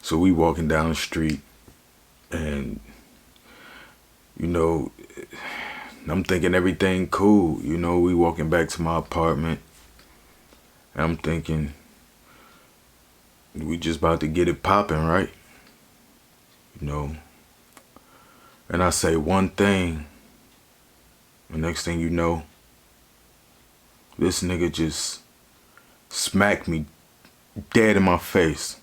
So we walking down the street, and you know, I'm thinking everything cool. You know, we walking back to my apartment, and I'm thinking we just about to get it popping, right? You know, and I say one thing, the next thing you know, this nigga just smacked me dead in my face.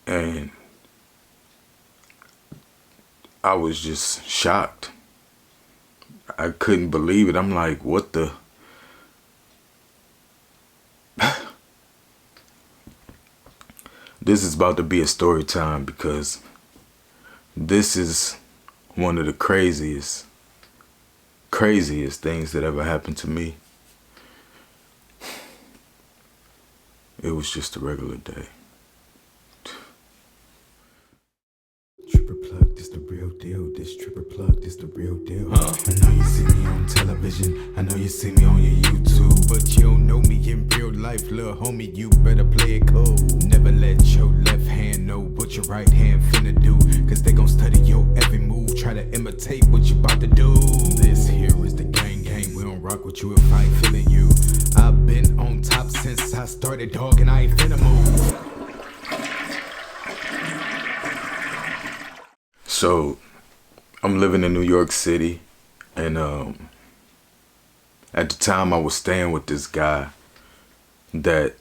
And I was just shocked. I couldn't believe it. I'm like, what the? This is about to be a story time, because this is one of the craziest things that ever happened to me. It was just a regular day. Tripper plug, this the real deal. This tripper plug, this the real deal. I know you see me on television, I know you see me on your YouTube, but you don't know me in real life, little homie. You better play it cool. Never let your left hand know what your right hand finna do, cause they gon' study your every move, try to imitate what you about to do. This here is the gang gang. We don't rock with you if I ain't feeling you. I've been on top since I started, dog, and I ain't finna move. So I'm living in New York City, and at the time I was staying with this guy that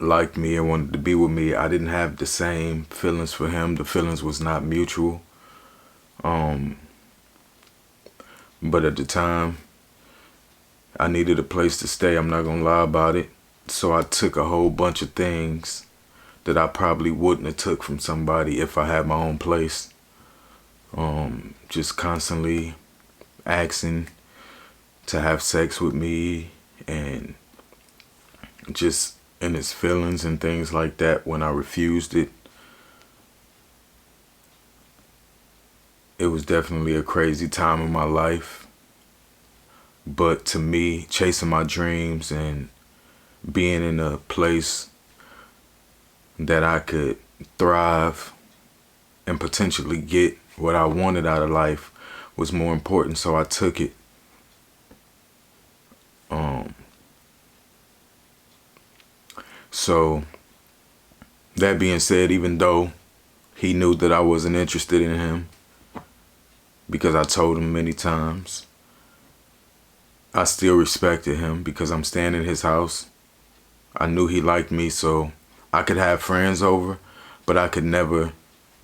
liked me and wanted to be with me. I didn't have the same feelings for him. The feelings was not mutual. But at the time, I needed a place to stay. I'm not gonna lie about it. So I took a whole bunch of things that I probably wouldn't have took from somebody if I had my own place. Just constantly asking to have sex with me, and just in his feelings and things like that. When I refused it, it was definitely a crazy time in my life. But to me, chasing my dreams and being in a place that I could thrive and potentially get what I wanted out of life was more important, so I took it. So that being said, even though he knew that I wasn't interested in him, because I told him many times, I still respected him because I'm staying in his house. I knew he liked me, so I could have friends over, but I could never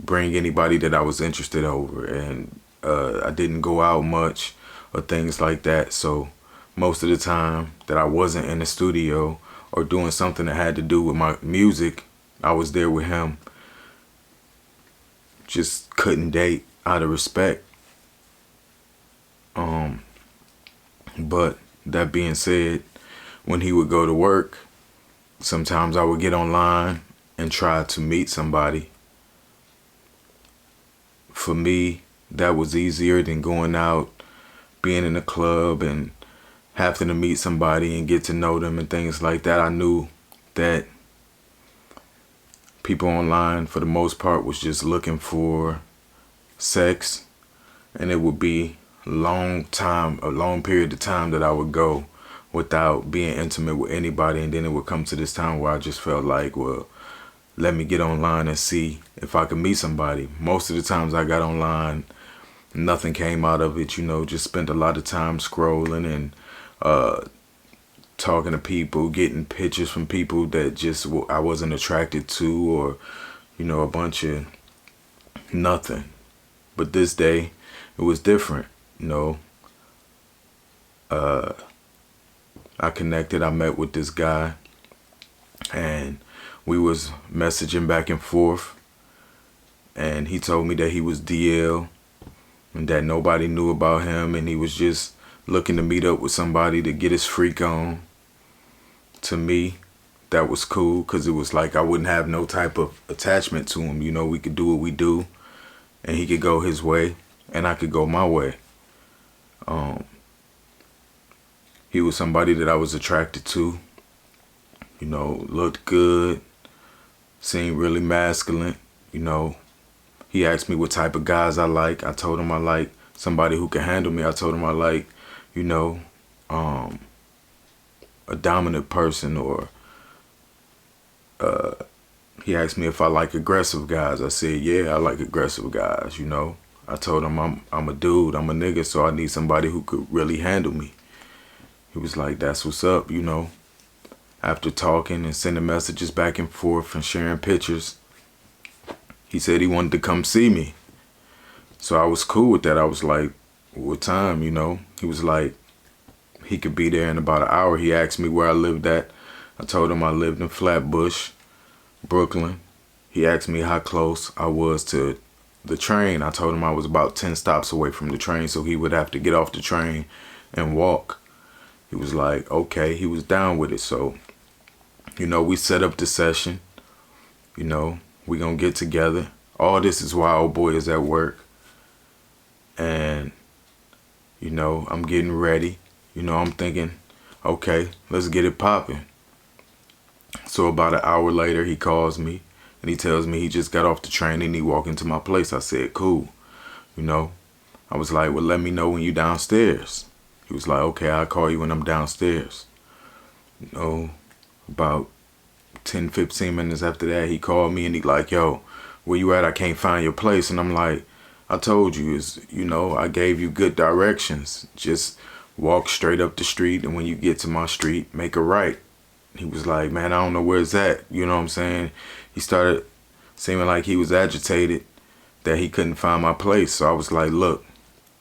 bring anybody that I was interested over. And I didn't go out much or things like that. So most of the time that I wasn't in the studio or doing something that had to do with my music, I was there with him. Just couldn't date out of respect. But that being said, when he would go to work, sometimes I would get online and try to meet somebody. For me, that was easier than going out, being in a club and having to meet somebody and get to know them and things like that. I knew that people online, for the most part, was just looking for sex, and it would be a long period of time that I would go without being intimate with anybody. And then it would come to this time where I just felt like, well, let me get online and see if I could meet somebody. Most of the times I got online, nothing came out of it, just spent a lot of time scrolling and talking to people, getting pictures from people that just I wasn't attracted to, or, a bunch of nothing. But this day, it was different, I connected, I met with this guy, and we was messaging back and forth, and he told me that he was DL and that nobody knew about him, and he was just looking to meet up with somebody to get his freak on. To me, that was cool, because it was like I wouldn't have no type of attachment to him. We could do what we do, and he could go his way, and I could go my way. He was somebody that I was attracted to, you know, looked good, seemed really masculine, you know. He asked me what type of guys I like. I told him I like somebody who can handle me. I told him I like, you know, a dominant person, or he asked me if I like aggressive guys. I said, yeah, I like aggressive guys, you know. I told him I'm a dude, I'm a nigga, so I need somebody who could really handle me. He was like, that's what's up, you know. After talking and sending messages back and forth and sharing pictures, he said he wanted to come see me. So I was cool with that. I was like, what time, you know? He was like, he could be there in about an hour. He asked me where I lived at. I told him I lived in Flatbush, Brooklyn. He asked me how close I was to the train. I told him I was about 10 stops away from the train, so he would have to get off the train and walk. He was like, okay, he was down with it. So, you know, we set up the session. You know, we gonna get together. All this is while old boy is at work. And, you know, I'm getting ready. You know, I'm thinking, okay, let's get it popping. So about an hour later, he calls me and he tells me he just got off the train and he walked into my place. I said, cool. You know, I was like, well, let me know when you downstairs. He was like, okay, I'll call you when I'm downstairs. You know, about 10, 15 minutes after that, he called me and he like, yo, where you at? I can't find your place. And I'm like, I told you, you know, I gave you good directions. Just walk straight up the street, and when you get to my street, make a right. He was like, man, I don't know where it's at. You know what I'm saying? He started seeming like he was agitated that he couldn't find my place. So I was like, look,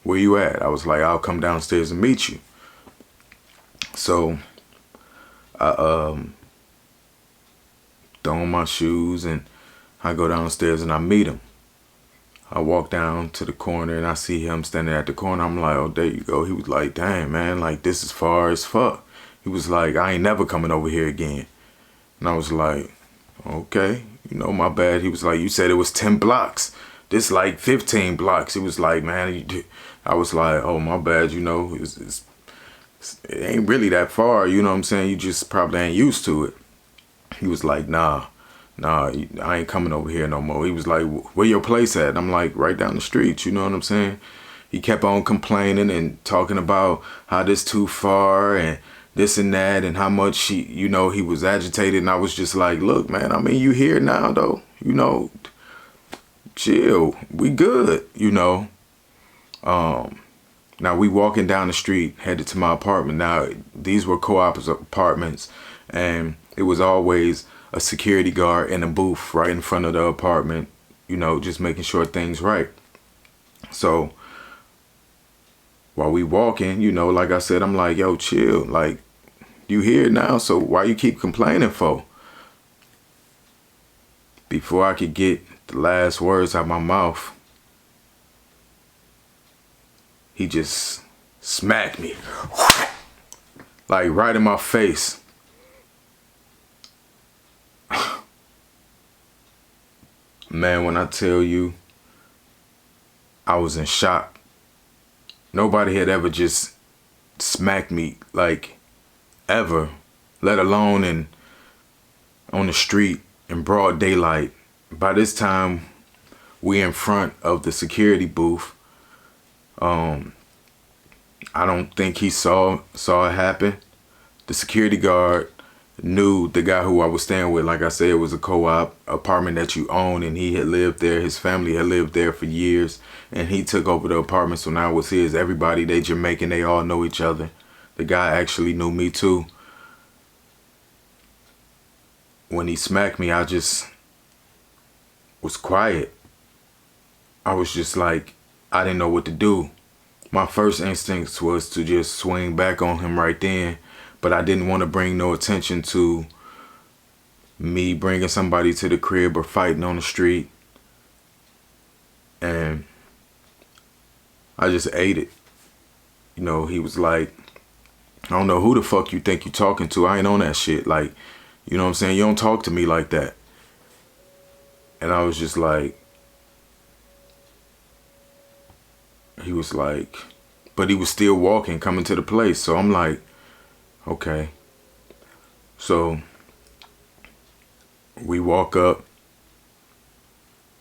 where you at? I was like, I'll come downstairs and meet you. So I throw on my shoes and I go downstairs and I meet him. I walk down to the corner and I see him standing at the corner. I'm like, oh, there you go. He was like, dang, man, like this is far as fuck. He was like, I ain't never coming over here again. And I was like, okay, you know, my bad. He was like, you said it was 10 blocks. This like 15 blocks. He was like, man, I was like, oh, my bad, you know, it ain't really that far, you know what I'm saying? You just probably ain't used to it. He was like, nah, I ain't coming over here no more. He was like, where your place at? I'm like, right down the street, you know what I'm saying? He kept on complaining and talking about how this too far and this and that and how much he was agitated. And I was just like, look, man, I mean, you here now though, you know, chill, we good, you know. Now we walking down the street, headed to my apartment. Now these were co-op apartments, and it was always a security guard in a booth right in front of the apartment, you know, just making sure things right. So while we walking, you know, like I said, I'm like, yo, chill, like you here now, so why you keep complaining for? Before I could get the last words out my mouth, he just smacked me, like right in my face. Man, when I tell you, I was in shock. Nobody had ever just smacked me, like, ever, let alone on the street in broad daylight. By this time, we in front of the security booth. I don't think he saw it happen. The security guard knew the guy who I was staying with. Like I said, it was a co-op apartment that you own, and he had lived there. His family had lived there for years, and he took over the apartment, so now it was his. Everybody, they Jamaican, they all know each other. The guy actually knew me too. When he smacked me, I just was quiet. I was just like, I didn't know what to do. My first instinct was to just swing back on him right then, but I didn't want to bring no attention to me bringing somebody to the crib or fighting on the street. And I just ate it. You know, he was like, I don't know who the fuck you think you talking to. I ain't on that shit. Like, you know what I'm saying? You don't talk to me like that. And I was just like, he was like, but he was still walking, coming to the place. So I'm like, okay. So We walk up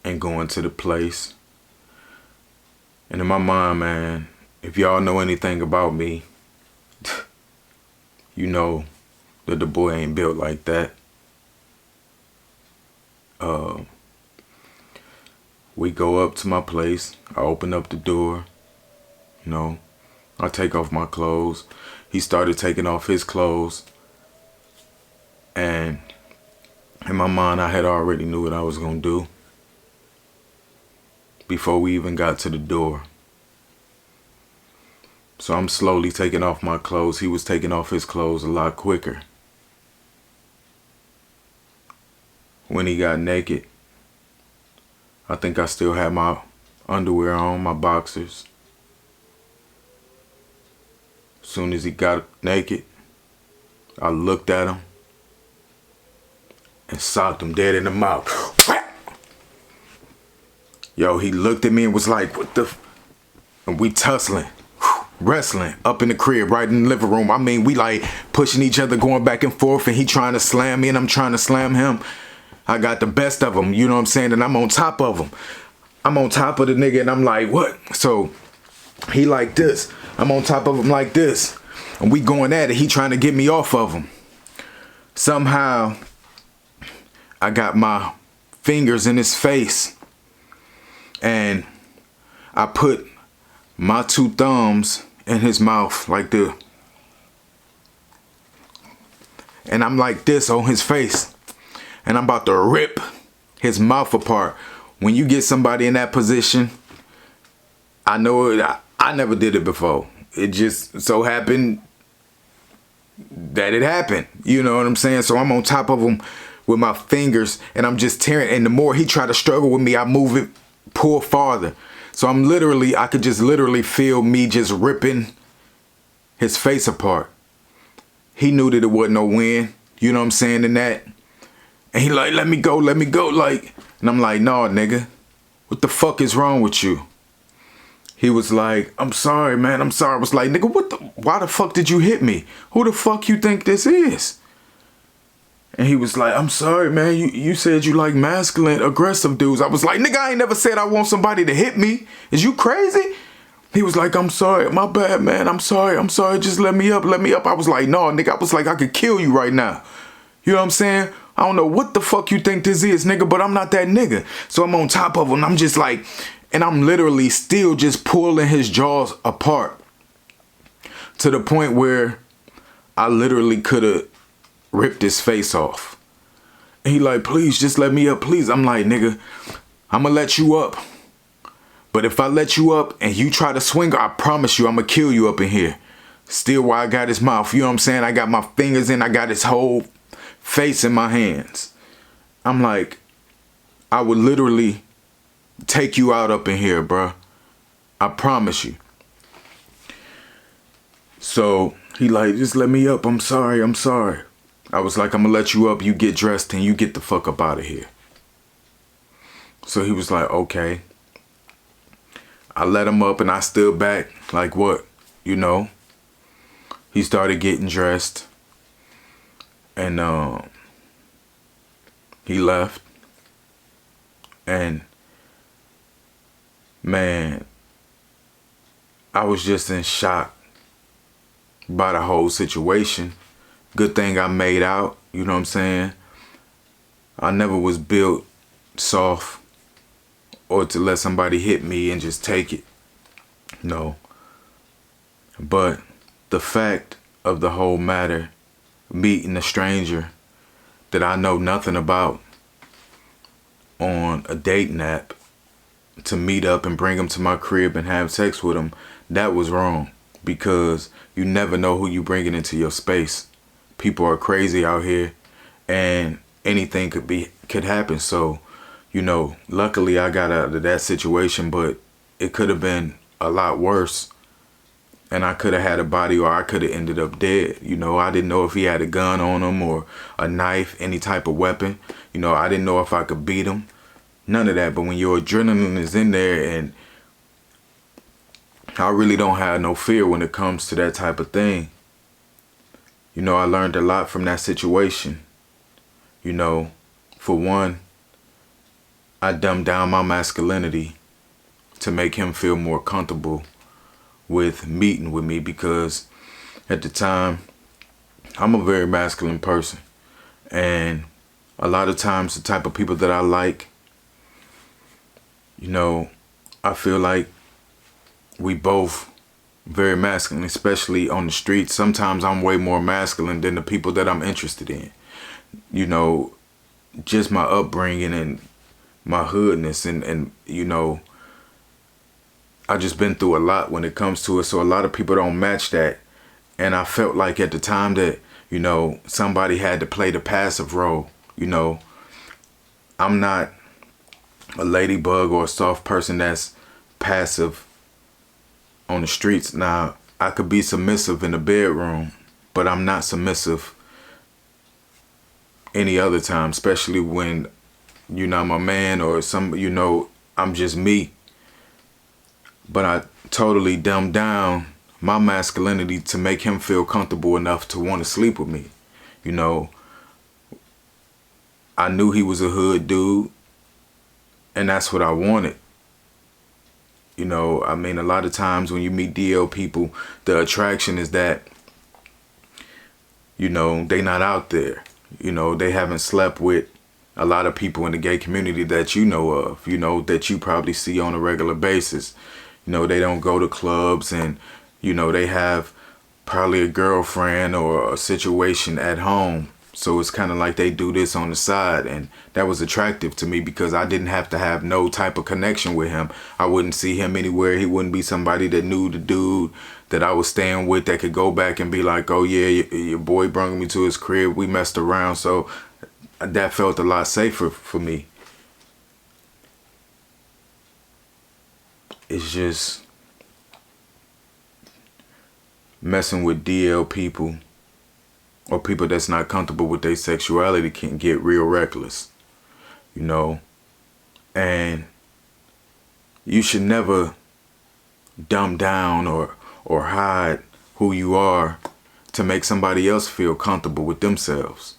and go into the place. And in my mind, man, if y'all know anything about me, you know that the boy ain't built like that. We go up to my place. I open up the door. You know, I take off my clothes. He started taking off his clothes. And in my mind, I had already knew what I was going to do before we even got to the door. So I'm slowly taking off my clothes. He was taking off his clothes a lot quicker. When he got naked, I think I still had my underwear on, my boxers. As soon as he got naked, I looked at him and socked him dead in the mouth. Yo, he looked at me and was like, what the and we tussling, wrestling up in the crib, right in the living room. I mean, we like pushing each other, going back and forth, and he trying to slam me and I'm trying to slam him. I got the best of him, you know what I'm saying? And I'm on top of him. I'm on top of the nigga and I'm like, what? So he like this. I'm on top of him like this. And we going at it. He trying to get me off of him. Somehow, I got my fingers in his face. And I put my 2 thumbs in his mouth like this. And I'm like this on his face. And I'm about to rip his mouth apart. When you get somebody in that position, I know it, I never did it before. It just so happened that it happened. You know what I'm saying? So I'm on top of him with my fingers and I'm just tearing. And the more he tried to struggle with me, I move it, pull farther. So I could just literally feel me just ripping his face apart. He knew that it wasn't no win. You know what I'm saying? In that. And he like, let me go, like. And I'm like, no, nigga, what the fuck is wrong with you? He was like, I'm sorry, man, I'm sorry. I was like, nigga, why the fuck did you hit me? Who the fuck you think this is? And he was like, I'm sorry, man, you said you like masculine, aggressive dudes. I was like, nigga, I ain't never said I want somebody to hit me. Is you crazy? He was like, I'm sorry, my bad, man, I'm sorry, just let me up. I was like, no, nigga, I was like, I could kill you right now. You know what I'm saying? I don't know what the fuck you think this is, nigga, but I'm not that nigga. So I'm on top of him. I'm just like, and I'm literally still just pulling his jaws apart to the point where I literally could have ripped his face off. And he like, please, just let me up, please. I'm like, nigga, I'm gonna let you up. But if I let you up and you try to swing, I promise you I'm gonna kill you up in here. Still where I got his mouth, you know what I'm saying? I got my fingers in, I got his whole face in my hands. I'm like, I would literally take you out up in here, bruh. I promise you. So he like, just let me up. I'm sorry. I was like, I'm gonna let you up. You get dressed and you get the fuck up out of here. So he was like, okay. I let him up and I stood back like what? You know? He started getting dressed. And he left. And man, I was just in shock by the whole situation. Good thing I made out, you know what I'm saying? I never was built soft or to let somebody hit me and just take it. No. But the fact of the whole matter, meeting a stranger that I know nothing about on a dating app to meet up and bring him to my crib and have sex with him, that was wrong, because you never know who you bringing into your space. People are crazy out here and anything could happen. So, you know, luckily I got out of that situation, but it could have been a lot worse. And I could have had a body, or I could have ended up dead. You know, I didn't know if he had a gun on him or a knife, any type of weapon. You know, I didn't know if I could beat him. None of that. But when your adrenaline is in there, and I really don't have no fear when it comes to that type of thing. You know, I learned a lot from that situation. You know, For one, I dumbed down my masculinity to make him feel more comfortable with meeting with me, because at the time, I'm a very masculine person. And a lot of times the type of people that I like, I feel like we both very masculine, especially on the streets. Sometimes I'm way more masculine than the people that I'm interested in. Just my upbringing and my hoodness and I just been through a lot when it comes to it. So a lot of people don't match that. And I felt like at the time that, somebody had to play the passive role. I'm not a ladybug or a soft person that's passive on the streets. Now, I could be submissive in the bedroom, but I'm not submissive any other time, especially when you're not my man or I'm just me. But I totally dumbed down my masculinity to make him feel comfortable enough to want to sleep with me. I knew he was a hood dude, and that's what I wanted. A lot of times when you meet DL people, the attraction is that, they not out there. They haven't slept with a lot of people in the gay community that you know of, that you probably see on a regular basis. They don't go to clubs and, they have probably a girlfriend or a situation at home. So it's kind of like they do this on the side. And that was attractive to me because I didn't have to have no type of connection with him. I wouldn't see him anywhere. He wouldn't be somebody that knew the dude that I was staying with that could go back and be like, oh yeah, your boy brought me to his crib. We messed around. So that felt a lot safer for me. It's just messing with DL people or people that's not comfortable with their sexuality can get real reckless, and you should never dumb down or hide who you are to make somebody else feel comfortable with themselves,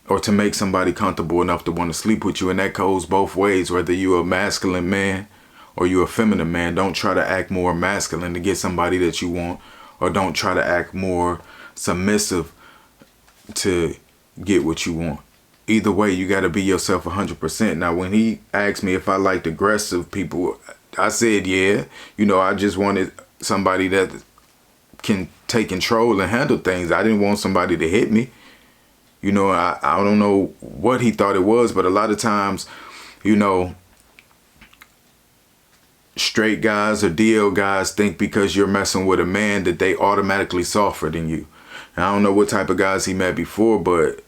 or to make somebody comfortable enough to want to sleep with you. And that goes both ways, whether you're a masculine man or you're a feminine man. Don't try to act more masculine to get somebody that you want, or don't try to act more submissive to get what you want. Either way, you got to be yourself 100%. Now, when he asked me if I liked aggressive people, I said, yeah. I just wanted somebody that can take control and handle things. I didn't want somebody to hit me. I don't know what he thought it was, but a lot of times, straight guys or DL guys think because you're messing with a man that they automatically softer than you. And I don't know what type of guys he met before, but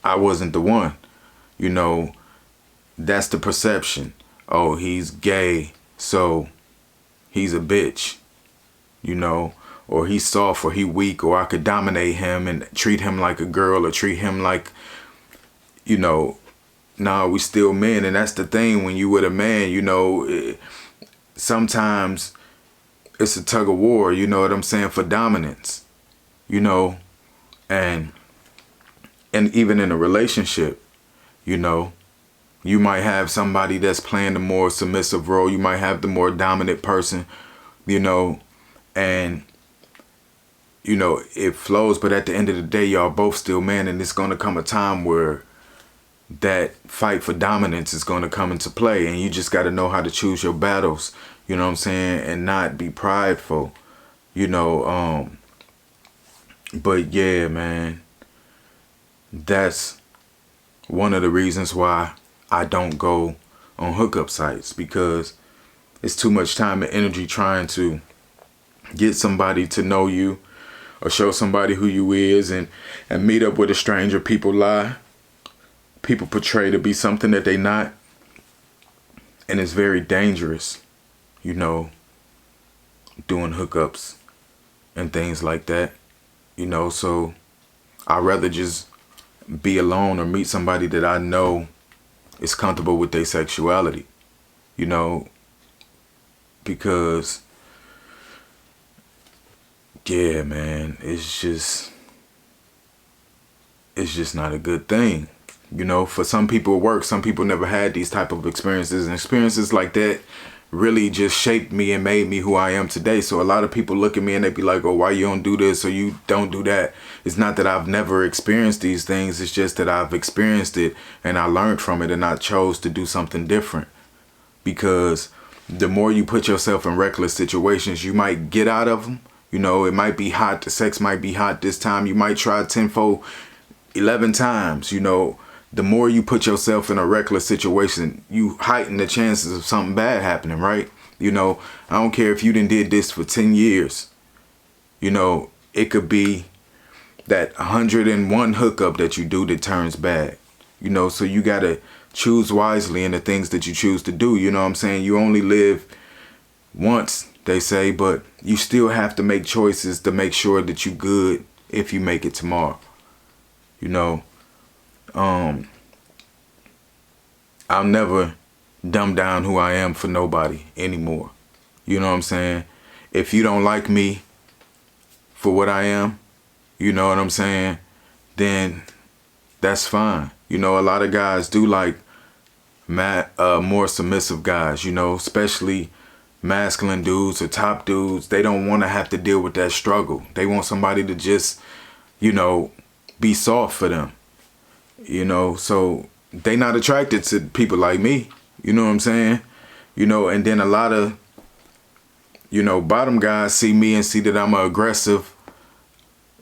I wasn't the one. That's the perception. Oh, he's gay, so he's a bitch, or he's soft, or he weak, or I could dominate him and treat him like a girl, or treat him like, nah, we still men. And that's the thing, when you with a man, sometimes it's a tug of war, you know what I'm saying, for dominance, and even in a relationship, you might have somebody that's playing the more submissive role. You might have the more dominant person, and it flows. But at the end of the day, y'all both still men, and it's going to come a time where that fight for dominance is going to come into play, and you just got to know how to choose your battles, you know what I'm saying, and not be prideful, but yeah, man, that's one of the reasons why I don't go on hookup sites, because it's too much time and energy trying to get somebody to know you or show somebody who you is, and meet up with a stranger. People lie. People portray to be something that they not. And it's very dangerous, doing hookups and things like that. So I'd rather just be alone or meet somebody that I know is comfortable with their sexuality, because, yeah, man, it's just not a good thing, You know, for some people it works. Some people never had these type of experiences, and experiences like that really just shaped me and made me who I am today. So a lot of people look at me and they be like, oh, why you don't do this or you don't do that? It's not that I've never experienced these things. It's just that I've experienced it and I learned from it and I chose to do something different. Because the more you put yourself in reckless situations, you might get out of them. You know, it might be hot. The sex might be hot this time. You might try 10, 11 times, you know. The more you put yourself in a reckless situation, you heighten the chances of something bad happening, right? You know, I don't care if you done did this for 10 years. You know, it could be that 101 hookup that you do that turns bad. You know, so you got to choose wisely in the things that you choose to do. You know what I'm saying? You only live once, they say, but you still have to make choices to make sure that you good if you make it tomorrow. You know, I'll never dumb down who I am for nobody anymore. You know what I'm saying? If you don't like me for what I am, you know what I'm saying, then that's fine. You know, a lot of guys do like more submissive guys, you know, especially masculine dudes or top dudes. They don't want to have to deal with that struggle. They want somebody to just, you know, be soft for them. You know, so they not attracted to people like me. You know what I'm saying? You know, and then a lot of, you know, bottom guys see me and see that I'm an aggressive,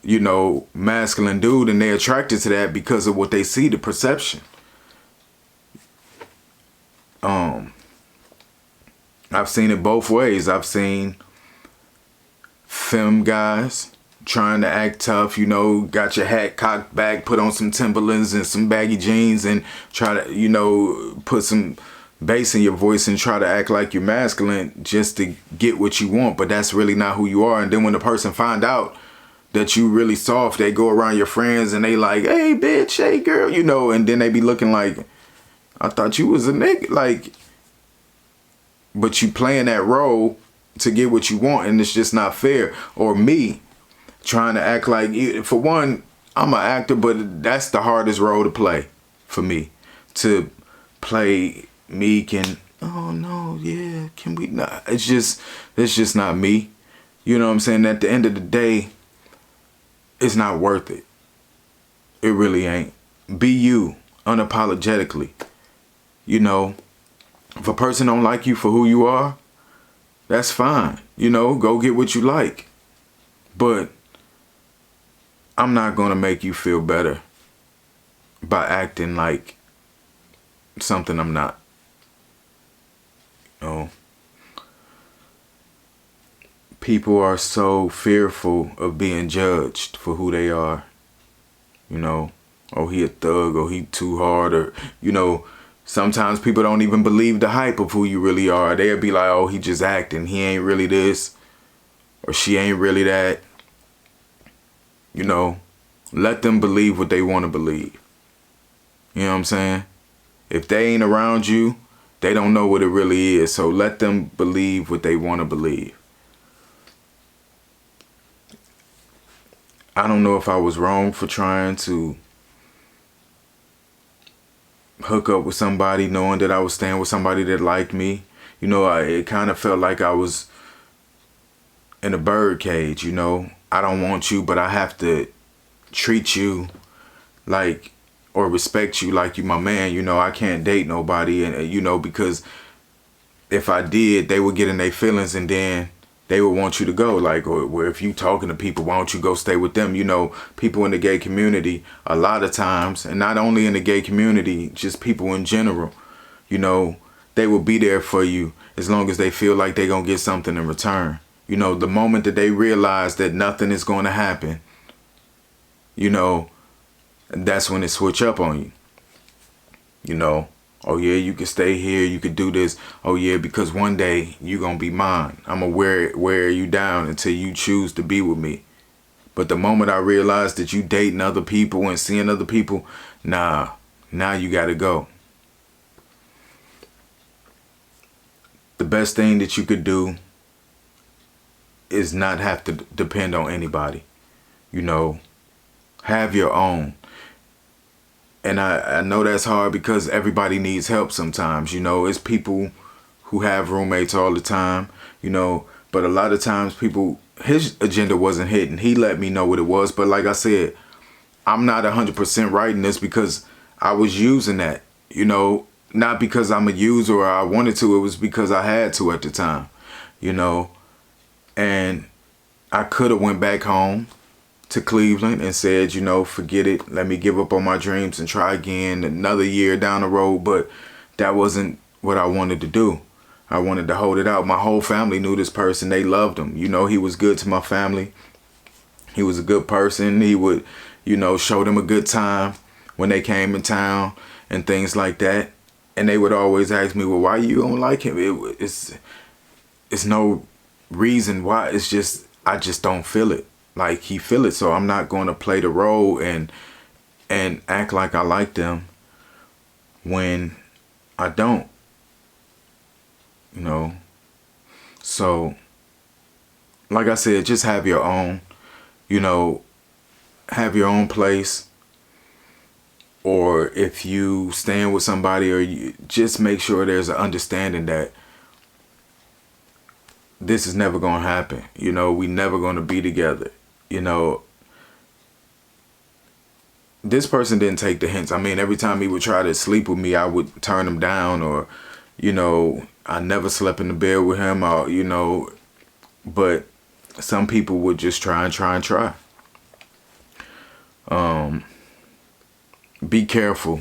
you know, masculine dude, and they're attracted to that because of what they see, the perception. I've seen it both ways. I've seen femme guys trying to act tough, you know, got your hat cocked back, put on some Timberlands and some baggy jeans and try to, you know, put some bass in your voice and try to act like you're masculine just to get what you want, but that's really not who you are. And then when the person find out that you really soft, they go around your friends and they like, hey bitch, hey girl, you know, and then they be looking like, I thought you was a nigga, like, but you playing that role to get what you want, and it's just not fair. Or me trying to act like, for one, I'm an actor, but that's the hardest role to play for me. To play meek and, oh no, yeah, can we not? It's just not me. You know what I'm saying? At the end of the day, it's not worth it. It really ain't. Be you, unapologetically. You know, if a person don't like you for who you are, that's fine. You know, go get what you like. But I'm not going to make you feel better by acting like something I'm not. You know, people are so fearful of being judged for who they are. You know, oh, he a thug, or he too hard, or, you know, sometimes people don't even believe the hype of who you really are. They'll be like, oh, he just acting. He ain't really this, or she ain't really that. You know, let them believe what they want to believe. You know what I'm saying? If they ain't around you, they don't know what it really is. So let them believe what they want to believe. I don't know if I was wrong for trying to hook up with somebody knowing that I was staying with somebody that liked me. You know, it kind of felt like I was in a bird cage, you know. I don't want you, but I have to treat you like, or respect you like you my man. You know, I can't date nobody, and you know, because if I did, they would get in their feelings, and then they would want you to go. Like, or if you talking to people, why don't you go stay with them? You know, people in the gay community, a lot of times, and not only in the gay community, just people in general, you know, they will be there for you as long as they feel like they gonna get something in return. You know, the moment that they realize that nothing is going to happen, you know, that's when it switch up on you. You know, oh yeah, you can stay here, you could do this. Oh yeah, because one day you gonna be mine. I'm gonna wear you down until you choose to be with me. But the moment I realize that you dating other people and seeing other people, nah, now you gotta go. The best thing that you could do is not have to depend on anybody. You know, have your own. And I know that's hard because everybody needs help sometimes, you know. It's people who have roommates all the time, you know. But a lot of times his agenda wasn't hitting. He let me know what it was. But like I said, I'm not 100% right in this because I was using that, you know. Not because I'm a user or I wanted to. It was because I had to at the time, you know. And I could have went back home to Cleveland and said, you know, forget it. Let me give up on my dreams and try again another year down the road. But that wasn't what I wanted to do. I wanted to hold it out. My whole family knew this person. They loved him. You know, he was good to my family. He was a good person. He would, you know, show them a good time when they came in town and things like that. And they would always ask me, well, why you don't like him? It's no reason why. It's just, I just don't feel it like he feel it. So I'm not going to play the role and act like I like them when I don't, you know. So like I said, just have your own, you know, have your own place. Or if you staying with somebody, or you just make sure there's an understanding that this is never going to happen. You know, we never going to be together. You know, this person didn't take the hints. I mean, every time he would try to sleep with me, I would turn him down, or, you know, I never slept in the bed with him, or, you know, but some people would just try. Be careful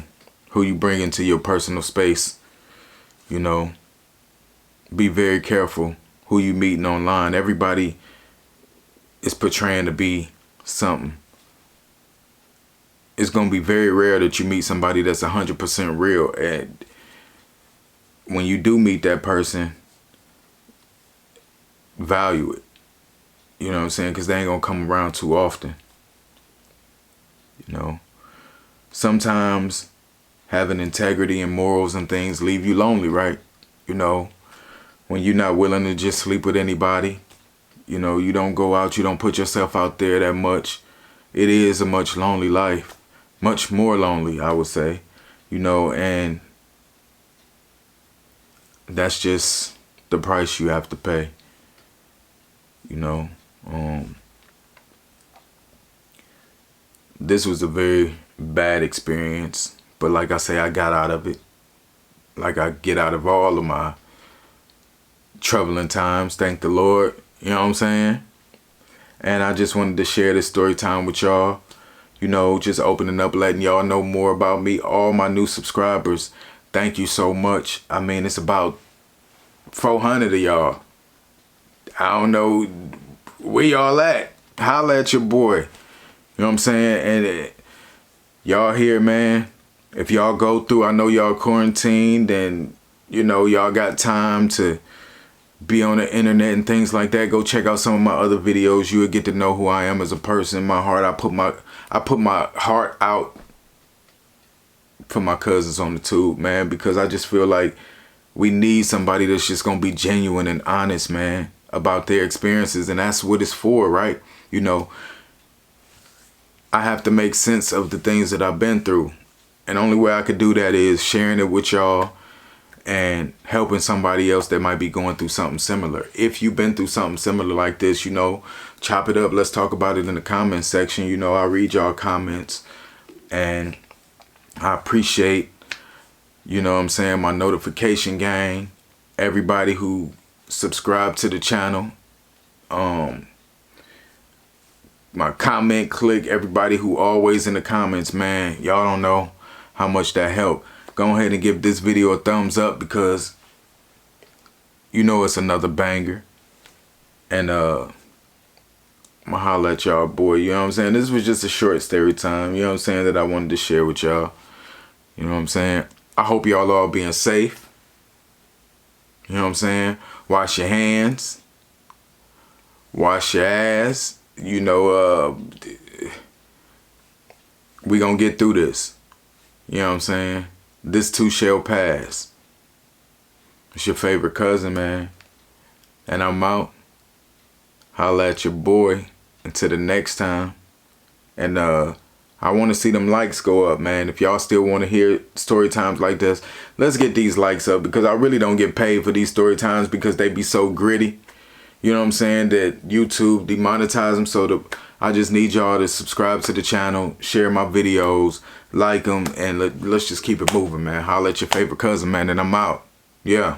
who you bring into your personal space, you know. Be very careful who you meeting online. Everybody is portraying to be something. It's going to be very rare that you meet somebody that's 100% real. And when you do meet that person, value it. You know what I'm saying? Because they ain't going to come around too often. You know? Sometimes having integrity and morals and things leave you lonely, right? You know, when you're not willing to just sleep with anybody, you know, you don't go out, you don't put yourself out there that much. It is a much lonely life, much more lonely, I would say, you know, and that's just the price you have to pay, you know. This was a very bad experience, but like I say, I got out of it like I get out of all of my troubling times, thank the Lord, you know what I'm saying? And I just wanted to share this story time with y'all, you know, just opening up, letting y'all know more about me. All my new subscribers, thank you so much. I mean, it's about 400 of y'all. I don't know where y'all at. Holla at your boy, you know what I'm saying? And y'all here, man. If y'all go through, I know y'all quarantined and, you know, y'all got time to be on the internet and things like that. Go check out some of my other videos. You will get to know who I am as a person. My heart, I put my heart out for my cousins on the tube, man, because I just feel like we need somebody that's just going to be genuine and honest, man, about their experiences. And that's what it's for, right? You know, I have to make sense of the things that I've been through. And the only way I could do that is sharing it with y'all and helping somebody else that might be going through something similar. If you've been through something similar like this, you know, chop it up. Let's talk about it in the comment section. You know, I read y'all comments and I appreciate, you know what I'm saying, my notification gang, everybody who subscribed to the channel, my comment click, everybody who always in the comments, man. Y'all don't know how much that helped. Go ahead and give this video a thumbs up because you know it's another banger. And I'ma holla at y'all, boy. You know what I'm saying? This was just a short story time, you know what I'm saying, that I wanted to share with y'all. You know what I'm saying? I hope y'all all being safe. You know what I'm saying? Wash your hands. Wash your ass. You know, we gonna get through this. You know what I'm saying? This too shall pass. It's your favorite cousin, man. And I'm out. Holla at your boy. Until the next time. And I want to see them likes go up, man. If y'all still want to hear story times like this, let's get these likes up, because I really don't get paid for these story times because they be so gritty. You know what I'm saying? That YouTube demonetize them. So I just need y'all to subscribe to the channel, share my videos, like them, and let's just keep it moving, man. Holla at your favorite cousin, man, and I'm out. Yeah.